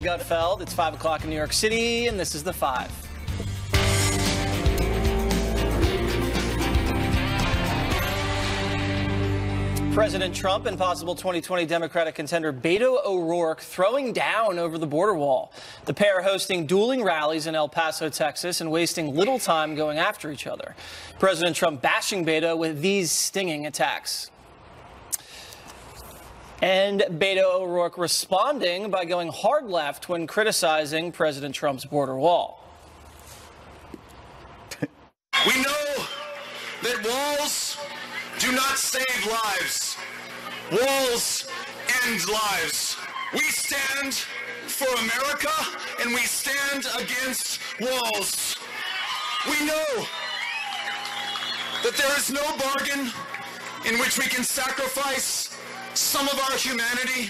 Gutfeld. It's 5 o'clock in New York City, and this is The Five. President Trump and possible 2020 Democratic contender Beto O'Rourke throwing down over the border wall. The pair hosting dueling rallies in El Paso, Texas, and wasting little time going after each other. President Trump bashing Beto with these stinging attacks. And Beto O'Rourke responding by going hard left when criticizing President Trump's border wall. We know that walls do not save lives. Walls end lives. We stand for America, and we stand against walls. We know that there is no bargain in which we can sacrifice some of our humanity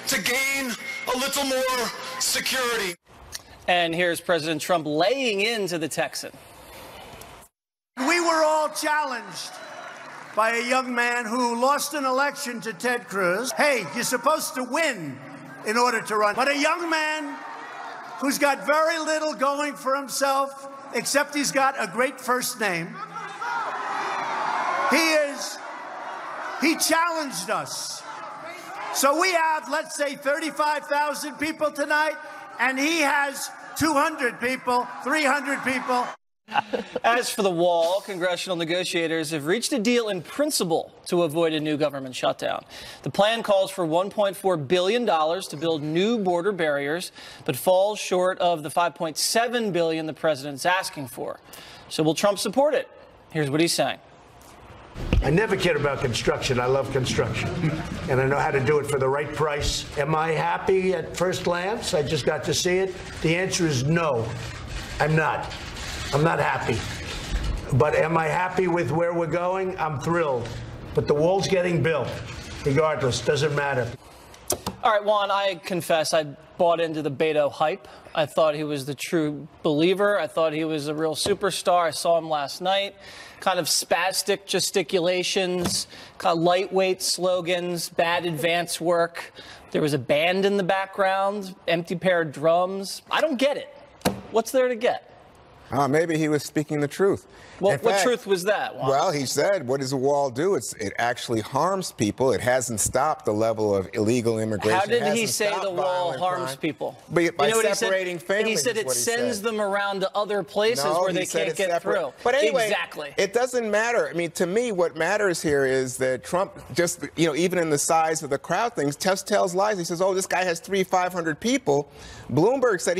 to gain a little more security. And here's President Trump laying into the Texan. We were all challenged by a young man who lost an election to Ted Cruz. Hey, you're supposed to win in order to run. But a young man who's got very little going for himself, except he's got a great first name. He challenged us. So we have, let's say, 35,000 people tonight, and he has 200 people, 300 people. As for the wall, congressional negotiators have reached a deal in principle to avoid a new government shutdown. The plan calls for $1.4 billion to build new border barriers, but falls short of the $5.7 billion the president's asking for. So will Trump support it? Here's what he's saying. I never cared about construction. I love construction. And I know how to do it for the right price. Am I happy at first glance? I just got to see it. The answer is no, I'm not. I'm not happy. But am I happy with where we're going? I'm thrilled. But the wall's getting built. Regardless, doesn't matter. All right, Juan, I confess I bought into the Beto hype. I thought he was the true believer. I thought he was a real superstar. I saw him last night. Kind of spastic gesticulations, kind of lightweight slogans, bad advance work. There was a band in the background, empty pair of drums. I don't get it. What's there to get? Maybe he was speaking the truth. What truth was that, Juan? Well, he said, what does the wall do? It actually harms people. It hasn't stopped the level of illegal immigration. How did he say the wall harms people? By separating families. He said it sends them around to other places where they can't get through. But anyway, exactly. It doesn't matter. I mean, to me, what matters here is that Trump just, even in the size of the crowd things, just tells lies. He says, oh, this guy has 500 people. Bloomberg said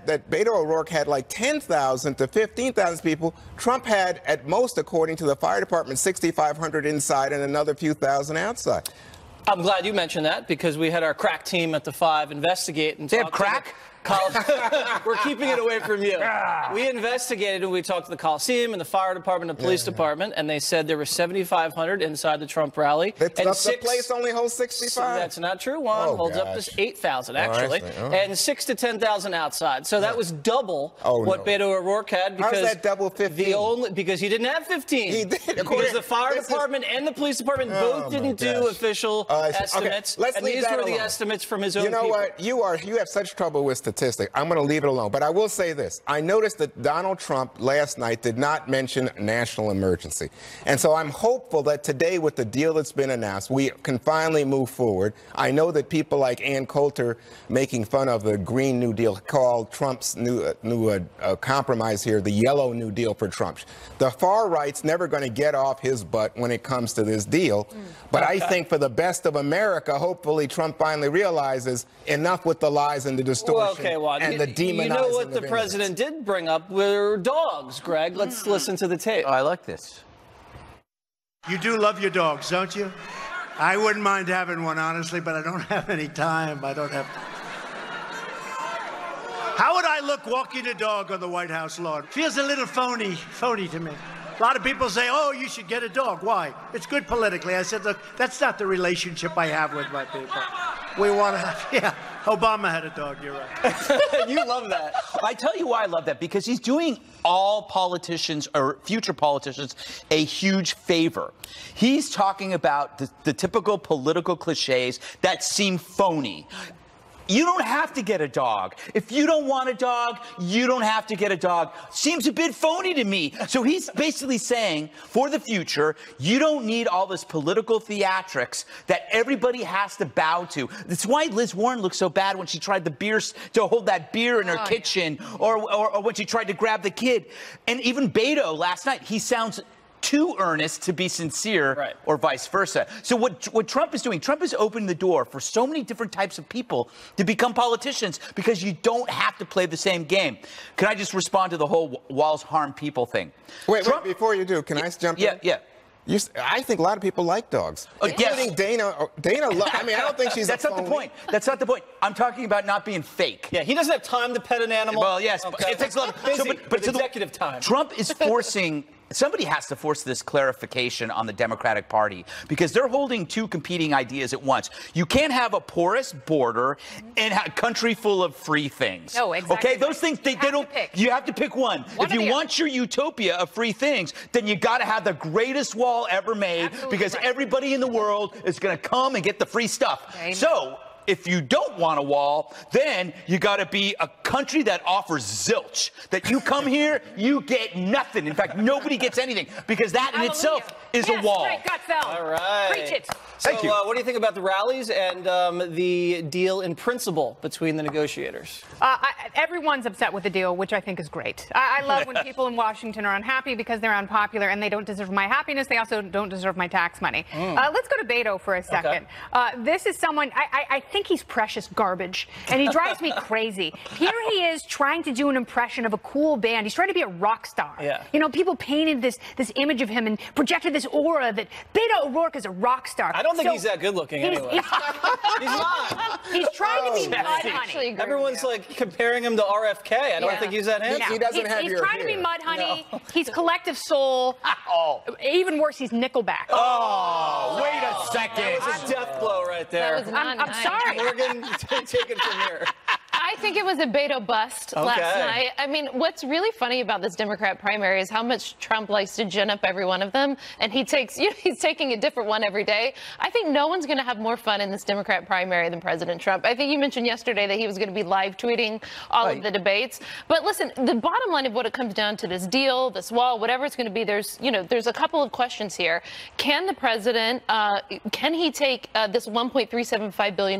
that Beto O'Rourke had like 10,000 to 15,000 people. Trump had, at most, according to the fire department, 6,500 inside and another few thousand outside. I'm glad you mentioned that because we had our crack team at the Five investigate and talk. Crack? We're keeping it away from you. We investigated and we talked to the Coliseum and the fire department and police department, and they said there were 7,500 inside the Trump rally. The place only holds 65. That's not true. One holds up to 8,000 actually, and 6,000 to 10,000 outside. So that was double what Beto O'Rourke had. Because how's that double 15? Because he didn't have 15. He did. Because the fire department and the police department both didn't do official estimates. Okay. And these were the estimates from his own people. You know what? You have such trouble with statistics. I'm going to leave it alone. But I will say this. I noticed that Donald Trump last night did not mention national emergency. And so I'm hopeful that today, with the deal that's been announced, we can finally move forward. I know that people like Ann Coulter making fun of the Green New Deal called Trump's new compromise here, the Yellow New Deal for Trump. The far right's never going to get off his butt when it comes to this deal. But I think for the best of America, hopefully Trump finally realizes enough with the lies and the distortion. And the demonizing. You know what the president did bring up were dogs, Greg. Let's listen to the tape. Oh, I like this. You do love your dogs, don't you? I wouldn't mind having one, honestly, but I don't have any time. I don't have time. How would I look walking a dog on the White House lawn? Feels a little phony to me. A lot of people say, oh, you should get a dog. Why? It's good politically. I said, look, that's not the relationship I have with my people. We want to have, Obama had a dog, you're right. You love that. I tell you why I love that, because he's doing all politicians or future politicians a huge favor. He's talking about the typical political cliches that seem phony. You don't have to get a dog. If you don't want a dog, you don't have to get a dog. Seems a bit phony to me. So he's basically saying, for the future, you don't need all this political theatrics that everybody has to bow to. That's why Liz Warren looked so bad when she tried to hold that beer in her kitchen, or when she tried to grab the kid. And even Beto last night, he sounds too earnest to be sincere, or vice versa. So what Trump is doing, Trump is opening the door for so many different types of people to become politicians because you don't have to play the same game. Can I just respond to the whole walls harm people thing? Wait, before you do, can I jump in? Yeah. I think a lot of people like dogs. Including Dana. I mean, I don't think she's That's not the point. That's not the point. I'm talking about not being fake. Yeah, he doesn't have time to pet an animal. Well, yes, okay. it takes a lot of busy, but executive time. Trump is forcing. Somebody has to force this clarification on the Democratic Party because they're holding two competing ideas at once. You can't have a porous border and a country full of free things. No, exactly. Okay, those things they don't. You have to pick one. If you want your utopia of free things, then you got to have the greatest wall ever made because everybody in the world is going to come and get the free stuff. So if you don't want a wall, then you got to be a country that offers zilch. That you come here, you get nothing. In fact, nobody gets anything because that in itself is a wall. All right. Preach it. So, Thank you. What do you think about the rallies and the deal in principle between the negotiators? Everyone's upset with the deal, which I think is great. I love when people in Washington are unhappy because they're unpopular and they don't deserve my happiness. They also don't deserve my tax money. Let's go to Beto for a second. This is someone, I think he's precious garbage, and he drives me crazy. Here he is trying to do an impression of a cool band. He's trying to be a rock star. Yeah. You know, people painted this image of him and projected this aura that Beto O'Rourke is a rock star. I don't think he's that good looking anyway. He's not. He's trying to be mud honey. Everyone's like comparing him to RFK. I don't think he's that handsome. He doesn't have he's your trying hair. to be mud honey. He's Collective Soul. Even worse, he's Nickelback. Oh, wait a second. That was a death blow right there. I'm sorry. Morgan, take it from here. I think it was a Beto bust last night. I mean, what's really funny about this Democrat primary is how much Trump likes to gin up every one of them, and he's taking a different one every day. I think no one's going to have more fun in this Democrat primary than President Trump. I think you mentioned yesterday that he was going to be live tweeting all of the debates. But listen, the bottom line of what it comes down to, this deal, this wall, whatever it's going to be, there's a couple of questions here. Can the president, can he take this $1.375 billion,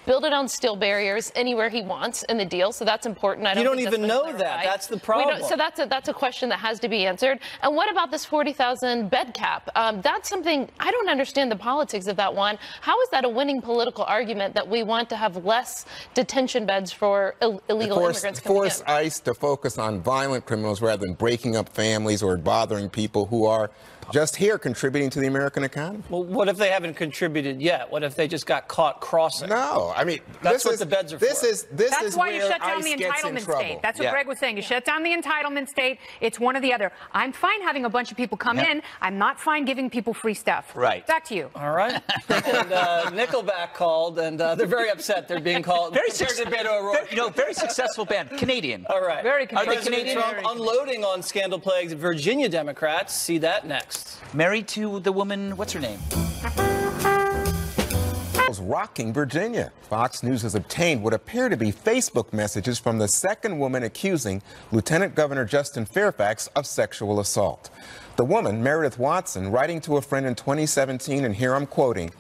build it on steel barriers anywhere he wants in the deal? So that's important. You don't even know that. That's the problem. So that's a question that has to be answered. And what about this 40,000 bed cap? That's something I don't understand the politics of that one. How is that a winning political argument that we want to have less detention beds for illegal immigrants coming in? Force ICE to focus on violent criminals rather than breaking up families or bothering people who are just here contributing to the American economy. Well, what if they haven't contributed yet? What if they just got caught crossing? No, I mean, that's what the beds are for. That's why you shut down the entitlement state. That's what Greg was saying. You shut down the entitlement state. It's one or the other. I'm fine having a bunch of people come in. I'm not fine giving people free stuff. Right. Back to you. All right. And Nickelback called, and they're very upset. They're being called. Very successful band, Canadian. All right. Very Canadian. President Trump unloading on scandal-plagued Virginia Democrats. See that next. Married to the woman, what's her name? Rocking Virginia. Fox News has obtained what appear to be Facebook messages from the second woman accusing Lieutenant Governor Justin Fairfax of sexual assault. The woman, Meredith Watson, writing to a friend in 2017, and here I'm quoting,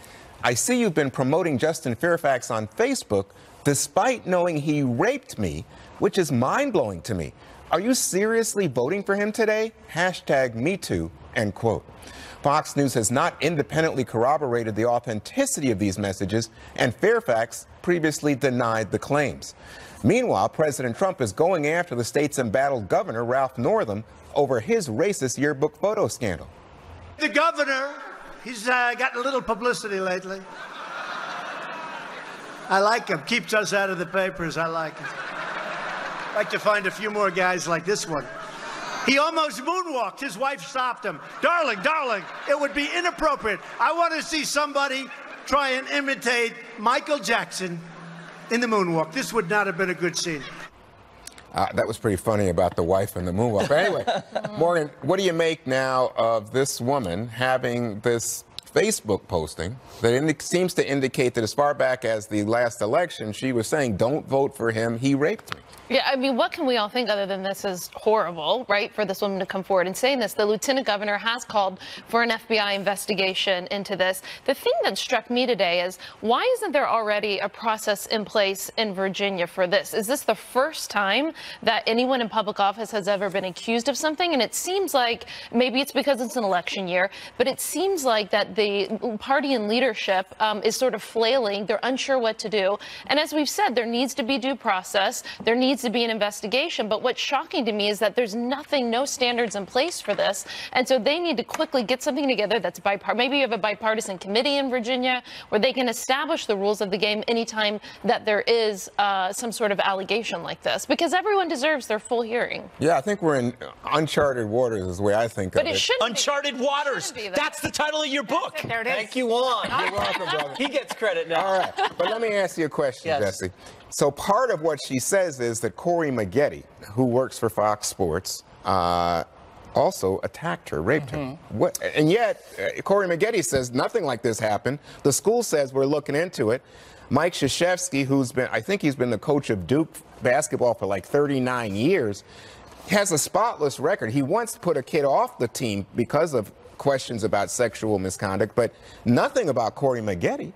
"I see you've been promoting Justin Fairfax on Facebook despite knowing he raped me, which is mind-blowing to me. Are you seriously voting for him today? #MeToo," end quote. Fox News has not independently corroborated the authenticity of these messages, and Fairfax previously denied the claims. Meanwhile, President Trump is going after the state's embattled governor, Ralph Northam, over his racist yearbook photo scandal. The governor, he's gotten a little publicity lately. I like him. Keeps us out of the papers. I like him. I'd like to find a few more guys like this one. He almost moonwalked. His wife stopped him. Darling, it would be inappropriate. I want to see somebody try and imitate Michael Jackson in the moonwalk. This would not have been a good scene. That was pretty funny about the wife and the moonwalk. But anyway, Morgan, what do you make now of this woman having this Facebook posting that seems to indicate that as far back as the last election, she was saying, don't vote for him, he raped me. Yeah, I mean, what can we all think other than this is horrible, right, for this woman to come forward and saying this? The lieutenant governor has called for an FBI investigation into this. The thing that struck me today is, why isn't there already a process in place in Virginia for this? Is this the first time that anyone in public office has ever been accused of something? And it seems like, maybe it's because it's an election year, but it seems like that the party and leadership is sort of flailing. They're unsure what to do. And as we've said, there needs to be due process. There needs to be an investigation. But what's shocking to me is that there's nothing, no standards in place for this. And so they need to quickly get something together that's bipartisan. Maybe you have a bipartisan committee in Virginia where they can establish the rules of the game anytime that there is some sort of allegation like this, because everyone deserves their full hearing. Yeah, I think we're in uncharted waters is the way I think of it. But it shouldn't Uncharted Waters. That's the title of your book. There it is. Thank you, Juan. You're welcome, brother. He gets credit now. All right, but let me ask you a question, Yes. Jesse. So part of what she says is that Corey Maggette, who works for Fox Sports, also attacked her, raped her. And yet, Corey Maggette says nothing like this happened. The school says we're looking into it. Mike Krzyzewski, I think he's been the coach of Duke basketball for like 39 years, has a spotless record. He once put a kid off the team because of questions about sexual misconduct, but nothing about Corey Maggette.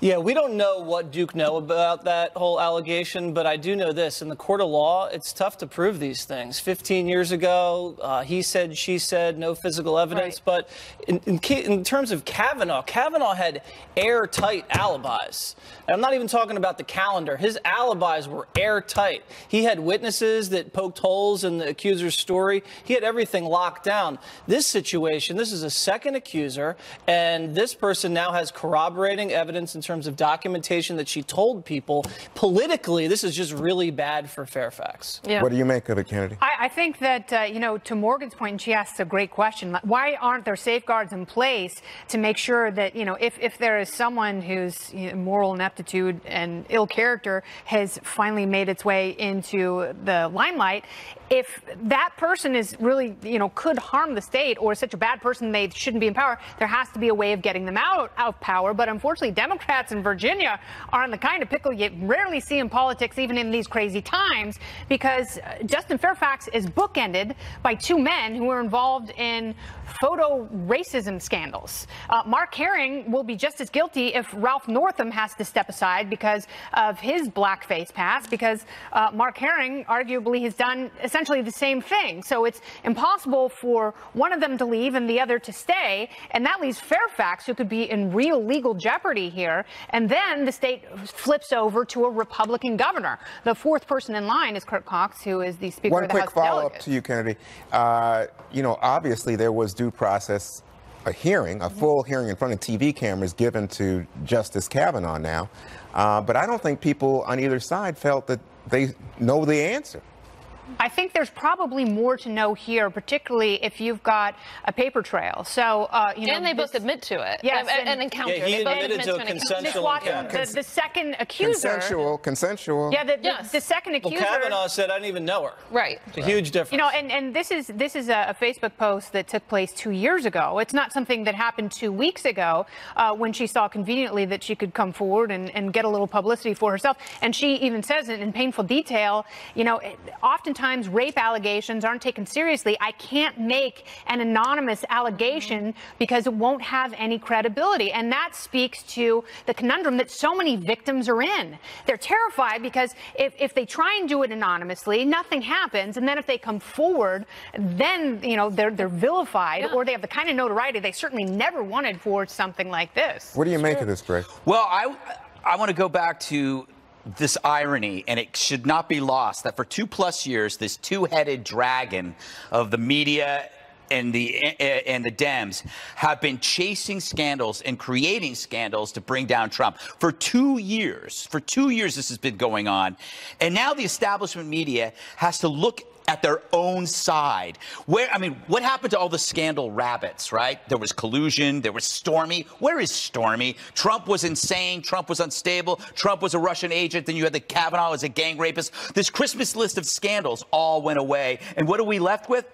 Yeah, we don't know what Duke know about that whole allegation, but I do know this. In the court of law, it's tough to prove these things. 15 years ago, he said, she said, no physical evidence. Right. But in terms of Kavanaugh, Kavanaugh had airtight alibis. And I'm not even talking about the calendar. His alibis were airtight. He had witnesses that poked holes in the accuser's story. He had everything locked down. This situation, this is a second accuser, and this person now has corroborating evidence in terms of documentation that she told people. Politically, this is just really bad for Fairfax. Yeah. What do you make of it, Kennedy? I think that, to Morgan's point, and she asks a great question, why aren't there safeguards in place to make sure that, if there is someone whose moral ineptitude and ill character has finally made its way into the limelight, if that person is really, could harm the state or is such a bad person they shouldn't be in power, there has to be a way of getting them out of power. But unfortunately, Democrats in Virginia are in the kind of pickle you rarely see in politics, even in these crazy times, because Justin Fairfax is bookended by two men who were involved in photo racism scandals. Mark Herring will be just as guilty if Ralph Northam has to step aside because of his blackface past, because Mark Herring arguably has done essentially the same thing. So it's impossible for one of them to leave and the other to stay, and that leaves Fairfax, who could be in real legal jeopardy here. And then the state flips over to a Republican governor. The fourth person in line is Kurt Cox, who is the Speaker of the House of Delegates. One quick follow-up to you, Kennedy. Obviously there was due process, a hearing, a full hearing in front of TV cameras given to Justice Kavanaugh now. But I don't think people on either side felt that they know the answer. I think there's probably more to know here, particularly if you've got a paper trail. So, and they both admit to it. Yes, an encounter. Yeah, he they both admitted to a encounter. consensual encounter. The second accuser. Consensual. Yeah, Yes. the second accuser. Well, Kavanaugh said, I didn't even know her. Right. It's a huge difference. And this is a Facebook post that took place 2 years ago. It's not something that happened 2 weeks ago when she saw conveniently that she could come forward and get a little publicity for herself. And she even says it in painful detail. Oftentimes rape allegations aren't taken seriously. I can't make an anonymous allegation because it won't have any credibility. And that speaks to the conundrum that so many victims are in. They're terrified because if they try and do it anonymously, nothing happens. And then if they come forward, then, they're vilified, or they have the kind of notoriety they certainly never wanted for something like this. What do you make of this, Greg? Well, I want to go back to this irony, and it should not be lost, that for 2+ years, this two-headed dragon of the media and the Dems have been chasing scandals and creating scandals to bring down Trump for 2 years. For 2 years, this has been going on. And now the establishment media has to look at their own side. What happened to all the scandal rabbits, right? There was collusion. There was Stormy. Where is Stormy? Trump was insane. Trump was unstable. Trump was a Russian agent. Then you had the Kavanaugh as a gang rapist. This Christmas list of scandals all went away. And what are we left with?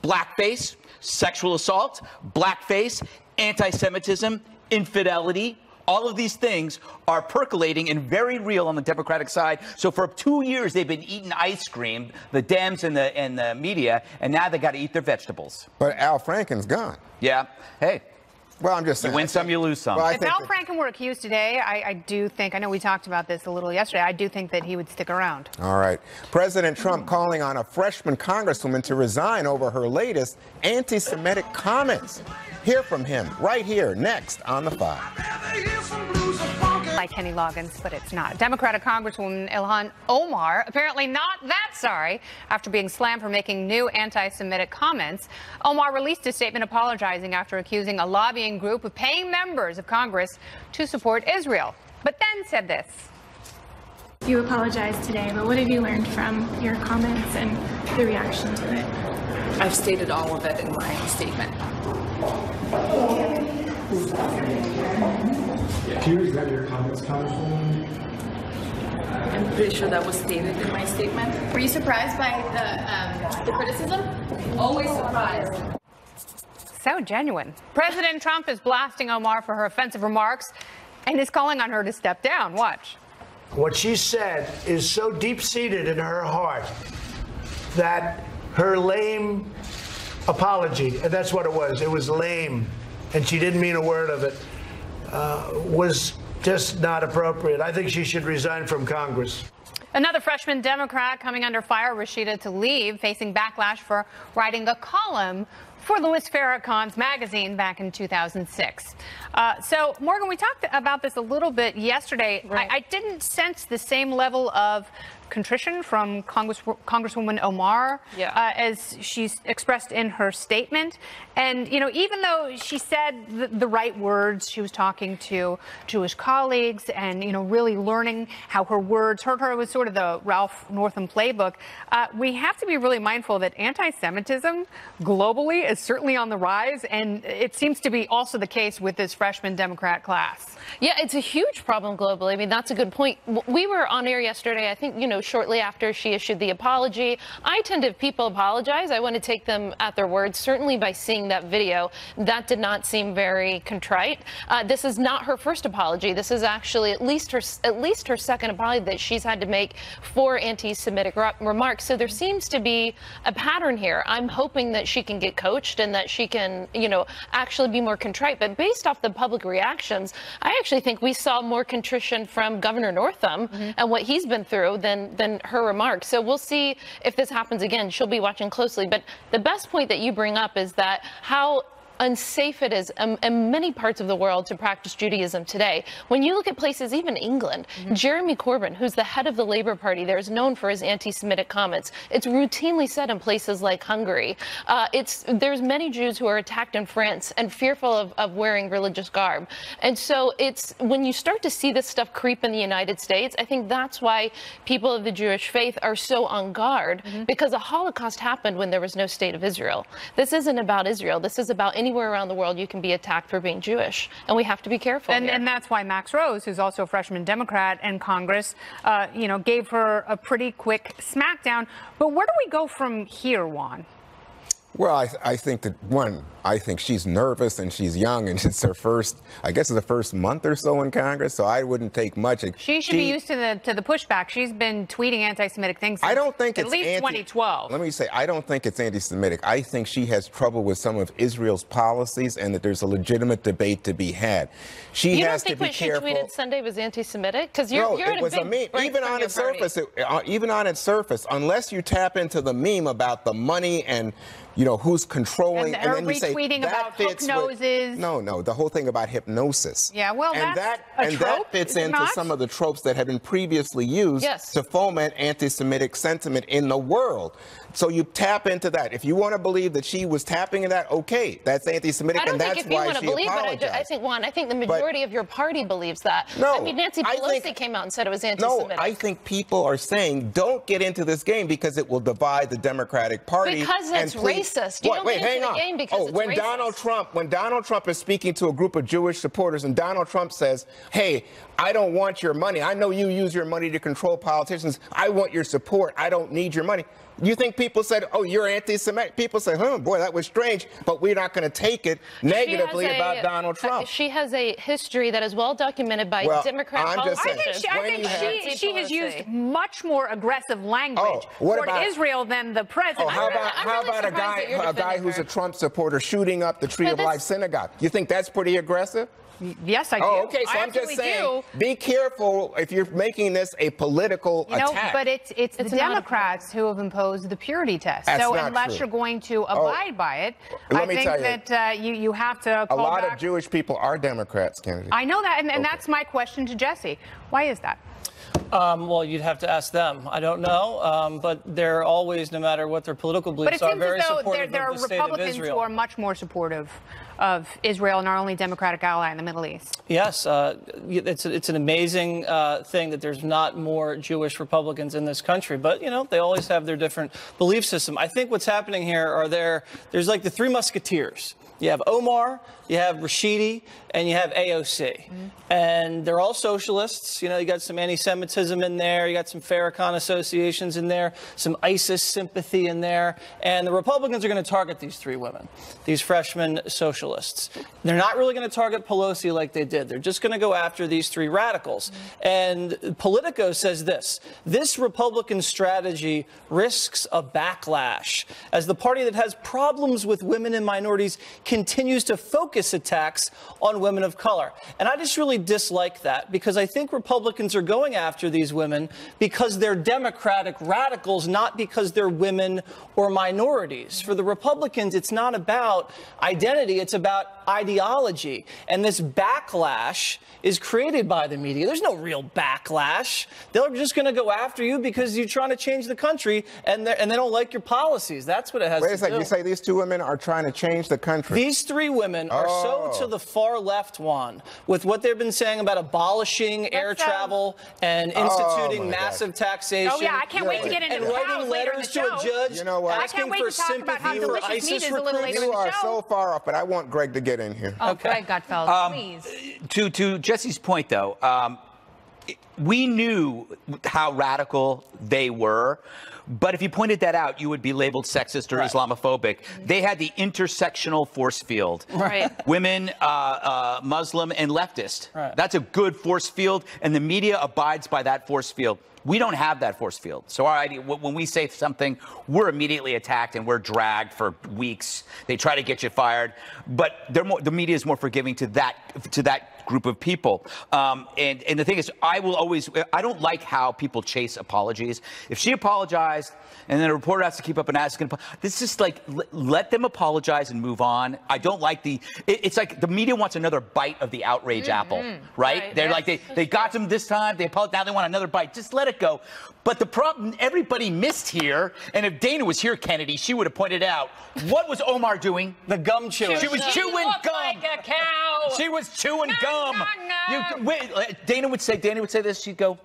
Blackface, sexual assault, blackface, anti-Semitism, infidelity. All of these things are percolating and very real on the Democratic side. So for 2 years, they've been eating ice cream, the Dems and the media, and now they got to eat their vegetables. But Al Franken's gone. Yeah. Hey. Well, I'm just saying. You win some, you lose some. Well, if Al Franken were accused today, I do think, I know we talked about this a little yesterday, I do think that he would stick around. All right. President Trump calling on a freshman congresswoman to resign over her latest anti-Semitic comments. Hear from him right here, next on The Five. Like Kenny Loggins, but it's not. Democratic Congresswoman Ilhan Omar apparently not that sorry after being slammed for making new anti-Semitic comments. Omar released a statement apologizing after accusing a lobbying group of paying members of Congress to support Israel, but then said this. You apologized today, but what have you learned from your comments and the reaction to it? I've stated all of it in my statement. Can you regret your comments, Congresswoman? I'm pretty sure that was stated in my statement. Were you surprised by the criticism? Always surprised. So genuine. President Trump is blasting Omar for her offensive remarks and is calling on her to step down. Watch. What she said is so deep-seated in her heart that her lame apology, and that's what it was lame, and she didn't mean a word of it, was just not appropriate. I think she should resign from Congress. Another freshman Democrat coming under fire, Rashida Tlaib, facing backlash for writing a column for Louis Farrakhan's magazine back in 2006. So, Morgan, we talked about this a little bit yesterday. Right. I didn't sense the same level of contrition from Congresswoman Omar as she's expressed in her statement. And, you know, even though she said the right words, she was talking to Jewish colleagues and, you know, really learning how her words hurt her. It was sort of the Ralph Northam playbook. We have to be really mindful that anti-Semitism globally is certainly on the rise. And it seems to be also the case with this freshman Democrat class. Yeah, it's a huge problem globally. I mean, that's a good point. We were on air yesterday, I think, you know, shortly after she issued the apology. I tend to, if people apologize, I want to take them at their word. Certainly by seeing that video, that did not seem very contrite. This is not her first apology. This is actually at least her second apology that she's had to make for anti-Semitic remarks. So there seems to be a pattern here. I'm hoping that she can get coached and that she can, you know, actually be more contrite. But based off the public reactions, I actually think we saw more contrition from Governor Northam and what he's been through than her remarks. So we'll see if this happens again. She'll be watching closely. But the best point that you bring up is that how unsafe it is in many parts of the world to practice Judaism today. When you look at places, even England, Jeremy Corbyn, who's the head of the Labour Party there, is known for his anti-Semitic comments. It's routinely said in places like Hungary. There's many Jews who are attacked in France and fearful of wearing religious garb. And so it's when you start to see this stuff creep in the United States, I think that's why people of the Jewish faith are so on guard, because the Holocaust happened when there was no state of Israel. This isn't about Israel. This is about anywhere around the world you can be attacked for being Jewish, and we have to be careful. And that's why Max Rose, who's also a freshman Democrat in Congress, you know, gave her a pretty quick smackdown. But where do we go from here, Juan? Well, I think that, one, I think she's nervous and she's young and it's her first, I guess it's the first month or so in Congress, so I wouldn't take much. She should be used to the pushback. She's been tweeting anti-Semitic things since I don't think at least 2012. Let me say, I don't think it's anti-Semitic. I think she has trouble with some of Israel's policies and that there's a legitimate debate to be had. She has to be careful. You don't think what she tweeted Sunday was anti-Semitic? Because you're it was a meme. Even on its surface, unless you tap into the meme about the money and, you know, who's controlling, and then you say that fits noses. No, the whole thing about hypnosis. Yeah, well, that fits into not? some of the tropes that have been previously used to foment anti-Semitic sentiment in the world. So you tap into that. If you want to believe that she was tapping into that, okay, that's anti-Semitic, and that's why she apologized. I think the majority of your party believes that. No, I mean, Nancy Pelosi came out and said it was anti-Semitic. No, I think people are saying don't get into this game because it will divide the Democratic Party. Because it's racist racist. You don't Wait, get hang into on. the game because it's when racist. Donald Trump is speaking to a group of Jewish supporters, and Donald Trump says, "Hey, I don't want your money. I know you use your money to control politicians. I want your support. I don't need your money." You think people said, "Oh, you're anti-Semitic"? People say, "Oh, boy, that was strange," but we're not going to take it negatively about Donald Trump. She has a history that is well documented by Democrat politicians. I think she has used much more aggressive language toward Israel than the president. How about a guy who's a Trump supporter shooting up the Tree of Life synagogue? You think that's pretty aggressive? Yes, I do. Oh, okay. So I'm just saying, be careful if you're making this a political attack. But it's the Democrats who have imposed the purity test. That's so not unless true. you're going to abide by it, I think that you have to call a lot back. of Jewish people are Democrats, Kennedy. I know that, and that's my question to Jesse. Why is that? Well, you'd have to ask them. I don't know, but they're always, no matter what their political beliefs are, very supportive of the state of Israel. But it seems as though there are Republicans who are much more supportive of Israel and our only democratic ally in the Middle East. Yes, it's an amazing thing that there's not more Jewish Republicans in this country. But, you know, they always have their different belief system. I think what's happening here are there's like the three musketeers. You have Omar, you have Rashidi, and you have AOC. And they're all socialists. You know, you got some anti-Semitism in there. You got some Farrakhan associations in there, some ISIS sympathy in there. And the Republicans are going to target these three women, these freshman socialists. They're not really going to target Pelosi like they did. They're just going to go after these three radicals. And Politico says this Republican strategy risks a backlash as the party that has problems with women and minorities continues to focus attacks on women of color. And I just really dislike that, because I think Republicans are going after these women because they're Democratic radicals, not because they're women or minorities. For the Republicans, it's not about identity, it's about ideology. And this backlash is created by the media. There's no real backlash. They're just going to go after you because you're trying to change the country and they don't like your policies. That's what it has to do. Wait a second. You say these two women are trying to change the country? These three women are so to the far left, Juan, with what they've been saying about abolishing air travel and instituting massive taxation. Oh, yeah, I can't wait to get into and writing letters to a judge asking for sympathy for ISIS recruits. You are so far off, but I want Greg to get in here. Oh, Greg Gutfeld, please. To Jesse's point, though, we knew how radical they were. But if you pointed that out, you would be labeled sexist or Islamophobic. They had the intersectional force field. Right. Women, Muslim, and leftist. Right. That's a good force field, and the media abides by that force field. We don't have that force field. So our idea, when we say something, we're immediately attacked and we're dragged for weeks. They try to get you fired. But the media is more forgiving to that group of people. And the thing is, I don't like how people chase apologies. If she apologized and then a reporter has to keep up and asking, this is like, let them apologize and move on. I don't like it's like the media wants another bite of the outrage apple, right? They're like, they got them this time, they apologized, now they want another bite. Just let it go. But the problem everybody missed here, and if Dana was here, Kennedy, she would have pointed out, what was Omar doing? The gum chewing. She was chewing gum. Like a cow. She was chewing gum. Dana would say this, she'd go,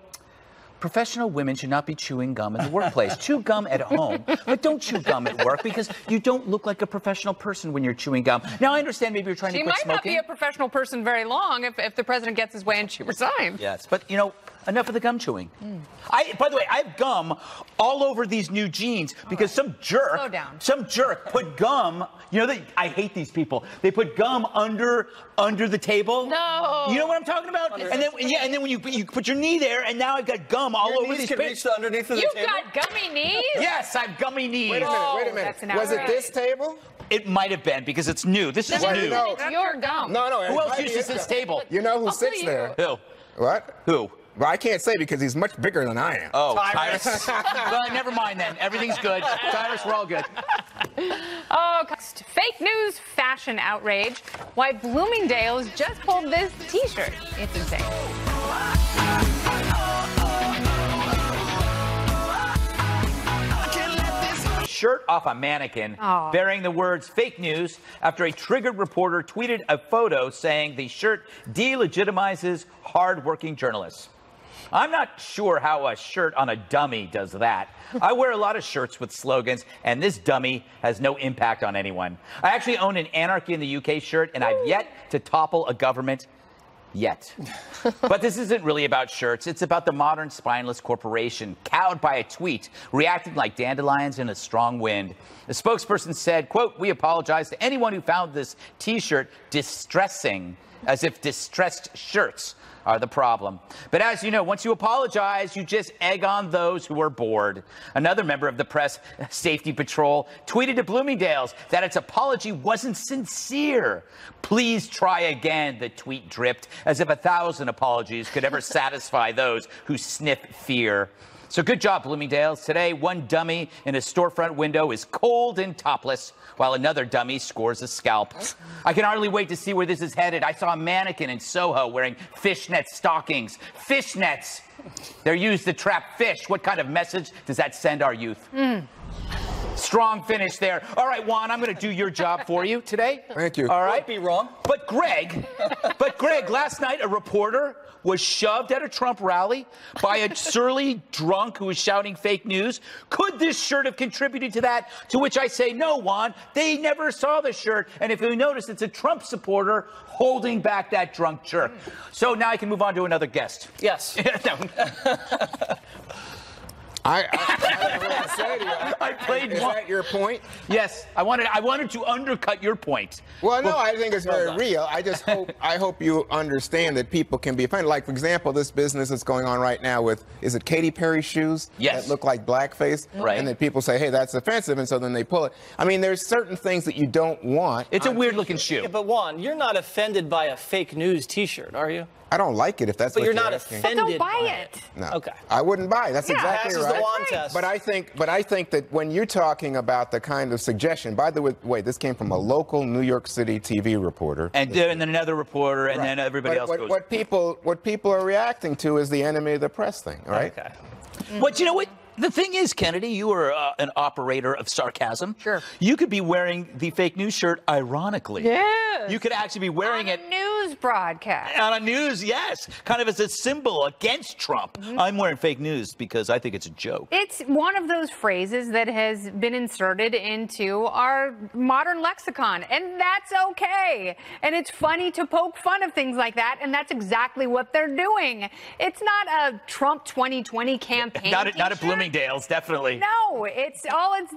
professional women should not be chewing gum in the workplace. Chew gum at home, but don't chew gum at work because you don't look like a professional person when you're chewing gum. Now, I understand maybe you're trying to quit smoking. She might not be a professional person very long if the president gets his way and she resigns. Yes, but, you know, enough of the gum chewing. By the way, I have gum all over these new jeans because some jerk put gum, I hate these people. They put gum under the table. No. You know what I'm talking about? And then when you put your knee there, and now I've got gum all over these reach to underneath of the table. You've got gummy knees? Yes, I have gummy knees. Wait a minute. Was it this table? It might have been because it's new. This is new. It's your gum. No. Who else uses this table? You know who sits there? Who? What? Who? Well, I can't say because he's much bigger than I am. Oh, Tyrus. Well, never mind then. Everything's good. Tyrus, we're all good. Oh, fake news fashion outrage. Why Bloomingdale's just pulled this T-shirt. It's insane. Shirt off a mannequin bearing the words fake news after a triggered reporter tweeted a photo saying the shirt delegitimizes hardworking journalists. I'm not sure how a shirt on a dummy does that. I wear a lot of shirts with slogans, and this dummy has no impact on anyone. I actually own an Anarchy in the UK shirt, and I've yet to topple a government yet. But this isn't really about shirts. It's about the modern spineless corporation cowed by a tweet, reacting like dandelions in a strong wind. The spokesperson said, quote, "We apologize to anyone who found this T-shirt distressing," as if distressed shirts are the problem. But as you know, once you apologize, you just egg on those who are bored. Another member of the press safety patrol tweeted to Bloomingdale's that its apology wasn't sincere. "Please try again," the tweet dripped, as if 1,000 apologies could ever satisfy those who sniff fear. So good job, Bloomingdale's. Today, one dummy in a storefront window is cold and topless, while another dummy scores a scalp. I can hardly wait to see where this is headed. I saw a mannequin in Soho wearing fishnet stockings. Fishnets! They're used to trap fish. What kind of message does that send our youth? Strong finish there. All right, Juan, I'm going to do your job for you today. Thank you. All right. Might be wrong. But Greg, last night a reporter was shoved at a Trump rally by a surly drunk who was shouting fake news. Could this shirt have contributed to that? To which I say, no, Juan, they never saw the shirt. And if you notice, it's a Trump supporter holding back that drunk jerk. So now I can move on to another guest. Yes. I don't know what to say to you. I played Is that your point? Yes, I wanted to undercut your point. Well, no, I think it's very real. I hope you understand that people can be offended. Like, for example, this business that's going on right now with, is it Katy Perry shoes? Yes. That look like blackface? Right. And then people say, hey, that's offensive, and so then they pull it. I mean, there's certain things that you don't want. It's a weird-looking shoe. Yeah, but Juan, you're not offended by a fake news T-shirt, are you? I don't like it if that's But what you're you're not asking. offended. Don't buy it. No. Okay. I wouldn't buy it. That's exactly Passes right. the Juan test. But I think that when you're talking about the kind of suggestion, by the way, this came from a local New York City TV reporter. And then another reporter, and then everybody else goes. What people are reacting to is the enemy of the press thing, right? Okay. But you know what? The thing is, Kennedy, you are an operator of sarcasm. Sure. You could be wearing the fake news shirt ironically. Yes. You could actually be wearing it on a news broadcast. on a news, yes, kind of as a symbol against Trump. I'm wearing fake news because I think it's a joke. It's one of those phrases that has been inserted into our modern lexicon, and that's okay. And it's funny to poke fun of things like that, and that's exactly what they're doing. It's not a Trump 2020 campaign. Not at Bloomingdale's, definitely. No, it's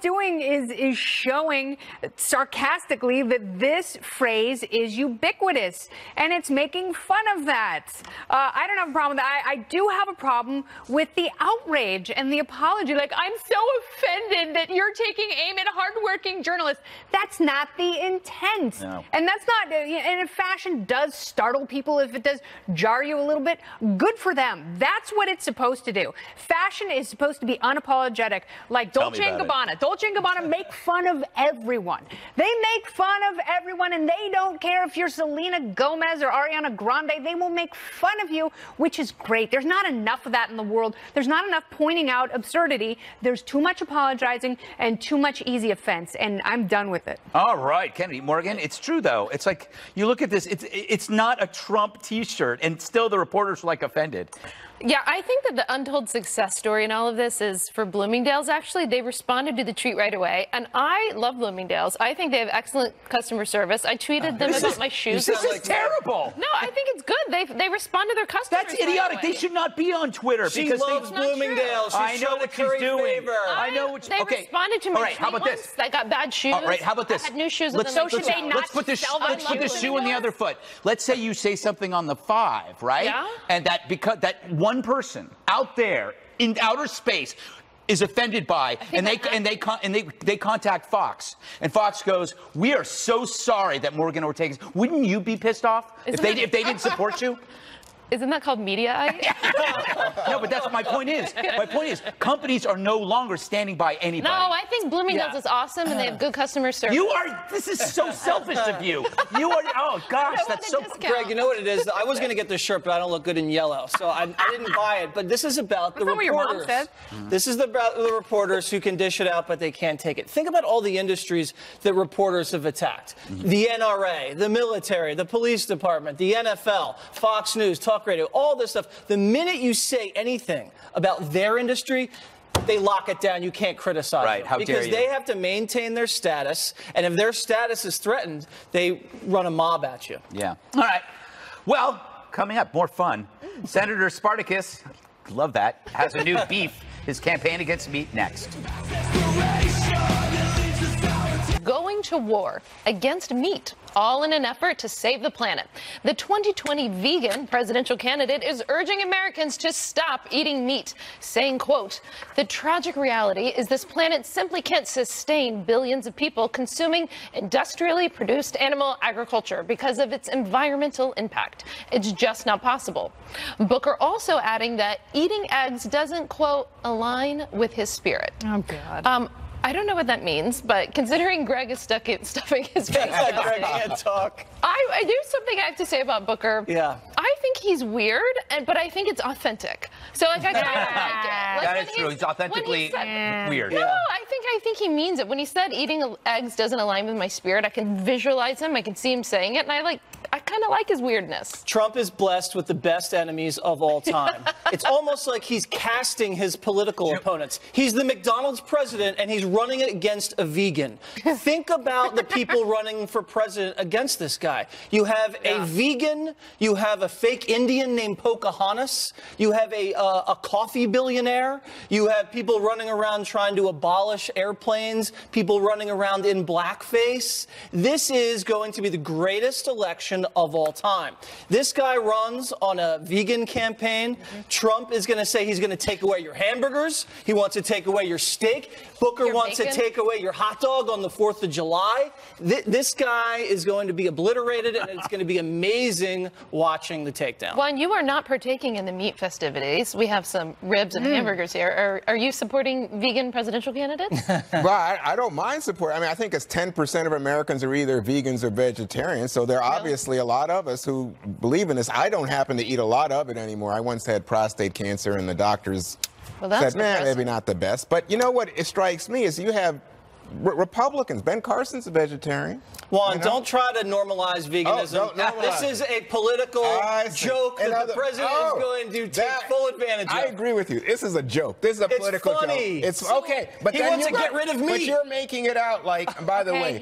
doing is showing sarcastically that this phrase is ubiquitous, and it's making fun of that. I don't have a problem with that. I do have a problem with the outrage and the apology. Like, I'm so offended that you're taking aim at hardworking journalists. That's not the intent. No. And that's not, and if fashion does startle people, if it does jar you a little bit, good for them. That's what it's supposed to do. Fashion is supposed to be unapologetic, like Dolce & Gabbana. Dolce & Gabbana make fun of everyone. They make fun of everyone, and they don't care if you're Selena Gomez or Ariana Grande. They will make fun of you, which is great. There's not enough of that in the world. There's not enough pointing out absurdity. There's too much apologizing and too much easy offense, and I'm done with it. All right, Kennedy Morgan. It's true, though. It's like, you look at this, it's not a Trump T-shirt, and still the reporters are, like, offended. Yeah, I think that the untold success story in all of this is for Bloomingdale's. Actually, they responded to the tweet right away, and I love Bloomingdale's. I think they have excellent customer service. I tweeted them about my shoes. This is terrible. No, I think it's good. They respond to their customers. That's idiotic. Right away. They should not be on Twitter. She because loves Bloomingdale's. I know what she's doing. Favor. I know what. They responded to me. All right, how about this? I got bad shoes. All right, how about this? I had new shoes. Let's put the shoe on the other foot. Let's say you say something on the 5, right? Yeah. And that because that one person out there in outer space is offended by, and they contact Fox, and Fox goes, "We are so sorry that Morgan Ortega." Wouldn't you be pissed off if they didn't support you? Isn't that called media? No, but that's my point is. My point is, companies are no longer standing by anybody. No, I think Bloomingdale's is awesome, and they have good customer service. This is so selfish of you. Oh gosh, that's so. Greg, you know what it is? I was going to get this shirt, but I don't look good in yellow, so I didn't buy it. But this is about the reporters. What your mom said? This is about the reporters who can dish it out, but they can't take it. Think about all the industries that reporters have attacked: the NRA, the military, the police department, the NFL, Fox News, talking talk radio, all this stuff. The minute you say anything about their industry, they lock it down. You can't criticize Right. them. How dare because you. they have to maintain their status, and if their status is threatened, they run a mob at you. Yeah. All right. Well, coming up, more fun. Senator Spartacus, love that, has a new beef. His campaign against meat next. Going to war against meat, all in an effort to save the planet. The 2020 vegan presidential candidate is urging Americans to stop eating meat, saying, quote, "The tragic reality is this planet simply can't sustain billions of people consuming industrially produced animal agriculture because of its environmental impact. It's just not possible." Booker also adding that eating eggs doesn't, quote, "align with his spirit." Oh, God. I don't know what that means, but considering Greg is stuffing his face, Greg can't talk. I do something I have to say about Booker. Yeah. I think he's weird, but I think it's authentic. So like I kind of like it. Like, That when is true. He's authentically weird. No, I think he means it. When he said eating eggs doesn't align with my spirit, I can visualize him. I can see him saying it, and I kind of like his weirdness. Trump is blessed with the best enemies of all time. It's almost like he's casting his political opponents. He's the McDonald's president, and he's running it against a vegan. Think about the people running for president against this guy. You have a vegan, you have a fake Indian named Pocahontas, you have a coffee billionaire, you have people running around trying to abolish airplanes, people running around in blackface. This is going to be the greatest election of all time. This guy runs on a vegan campaign. Trump is going to say he's going to take away your hamburgers. He wants to take away your steak. Booker wants to take away your hot dog on the 4th of July. This guy is going to be obliterated, and it's going to be amazing watching the takedown. Juan, you are not partaking in the meat festivities. We have some ribs and hamburgers here. Are you supporting vegan presidential candidates? Well, I don't mind support. I mean, I think it's 10% of Americans are either vegans or vegetarians. So there are obviously a lot of us who believe in this. I don't happen to eat a lot of it anymore. I once had prostate cancer, and the doctors said, man, maybe not the best. But you know what? It strikes me is you have Republicans. Ben Carson's a vegetarian. Juan, don't try to normalize veganism. This is a political joke that the president is going to take full advantage of. I agree with you. This is a joke. This is a political joke. It's okay. But he wants to get rid of meat. But you're making it out like, by the way,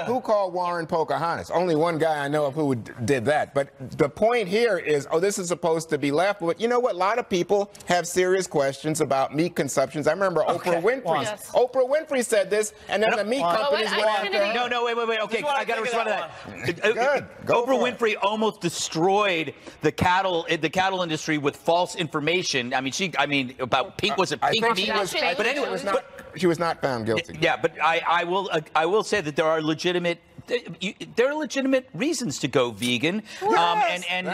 who called Warren Pocahontas? Only one guy I know of who did that. But the point here is, this is supposed to be laughable. But you know what? A lot of people have serious questions about meat consumptions. I remember Oprah Winfrey. Oprah Winfrey said this, and then the meat companies went after her. No, wait. Okay, I got to respond to that. Go Oprah Winfrey almost destroyed the cattle industry with false information. I mean, about pink was it pink meat? But anyway, she was not found guilty. Yeah, but I will say that there are legitimate reasons to go vegan. Yes, and